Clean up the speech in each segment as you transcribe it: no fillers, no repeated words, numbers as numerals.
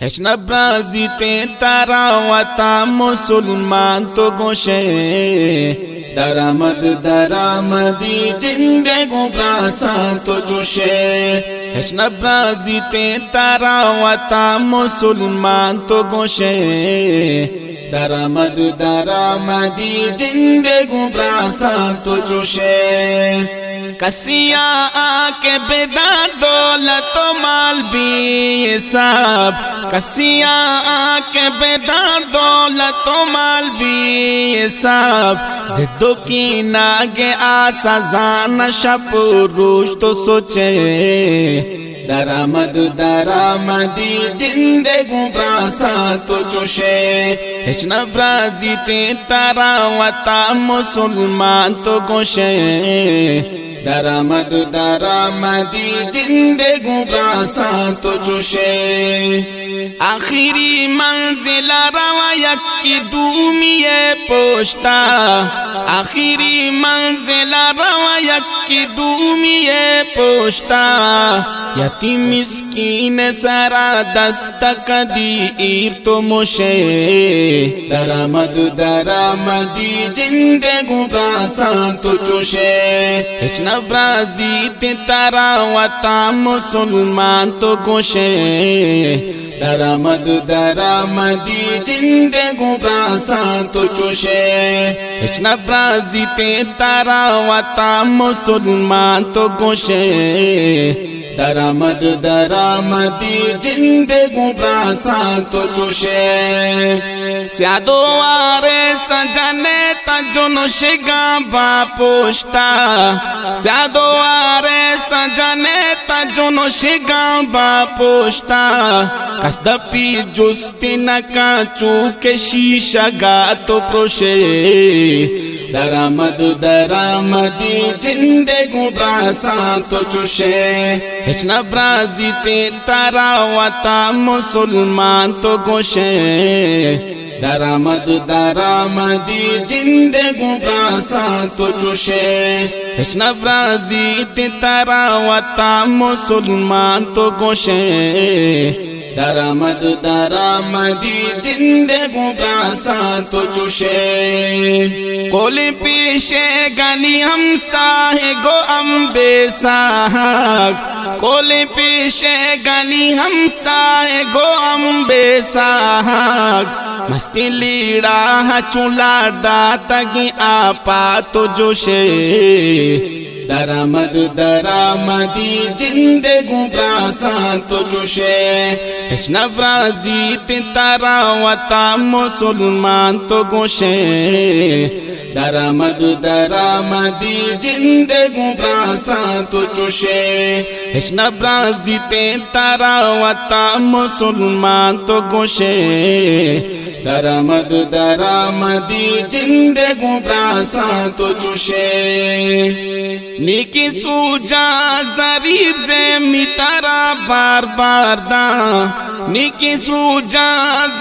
हेचना ब्राजीते तारा वता मुसलमान तो गोशे दरामदी जिंदे गो ब्रासा तो जोशे हेचना ब्राजीते तारा वता मुसलमान तो गोशे दरामदी जिंदे गो ब्रासा तो जोशे कसिया आके बेदा दौलत माल भी सब कसिया आके बेदा दौलत माल भी सब जिद्दों की नागे आसा जान शपुरुष तो सोचे दरामदी जिंदे गो ब्रासा तो जोशे हेचना ब्राजीते तारा वता मुसलमान तो गोशे दरामदी जिंदे गो ब्रासा तो जोशे आखिरी मंजिल रवा की दूमिये पोष्टा आखिरी मंजिल रवा की दूमिये पोष्टा यतीम मिस्कीन सरा दस्तक दी तो मुशे दरामदी जिंदे गो ब्रासा तो जोशे हेचना ब्राजीते तारा वता मुसलमान तो गोशे दरामदी जिंदे गो ब्रासा तो जोशे हेचना ब्राजीते तारा वता मुसलमान तो गोशे दरामदी जिंदे गो ब्रासा तो जोशे स्यादो आरे सजने तजुन शिगा बापोष्टा स्यादो आरे सजने तजुन शिगा बापोष्टा कसदपी जुस्ती नका चूके शीशा गा तो प्रोशे दरामदी जिंदे गो ब्रासा तो जोशे हेचना ब्राजीते तारा वता मुसलमान तो गोशे दरामदी जिंदे गो ब्रासा तो जोशे हेचना ब्राजीते तारा वता मुसलमान तो गोशे दरामदी जिंदे गो ब्रासा तो जोशे कोले पेशे गली हम साहे गो अम्बे साहक कोले पेशे गली हम साहे गो अम्बे साहक मस्ती लीड़ा चूला दातगी आपा तो जोशे दरामदी जिंदे गो ब्रासा तो जोशे हेचना ब्राजीते तारा वता मुसलमान तो गोशे दरामदी जिंदे गो ब्रासा तो जोशे हेचना ब्राजीते तारा वता मुसलमान तो गोशे दरामदी जिंदे गो ब्रासा तो जोशे निकी सूजा जरीब जे मितारा बार बार दा निकी सूजा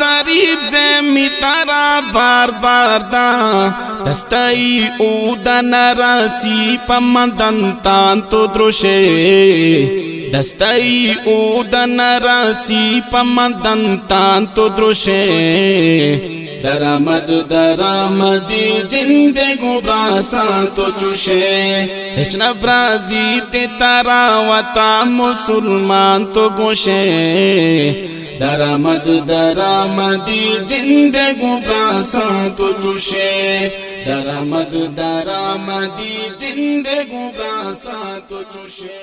जरीब जे मितारा बार बार दा दस्ताई उदन रासी पमदंतान तो द्रोशे दस्ताई उदन रासी पमदंतान तो द्रोशे दरामदी जिंदे गो ब्रासा तो जोशे हेचना ब्राजीते तारा वता मुसलमान तो गोशे दरामदी जिंदे गो ब्रासा तो जोशे दरामदी जिंदे गो ब्रासा तो जोशे।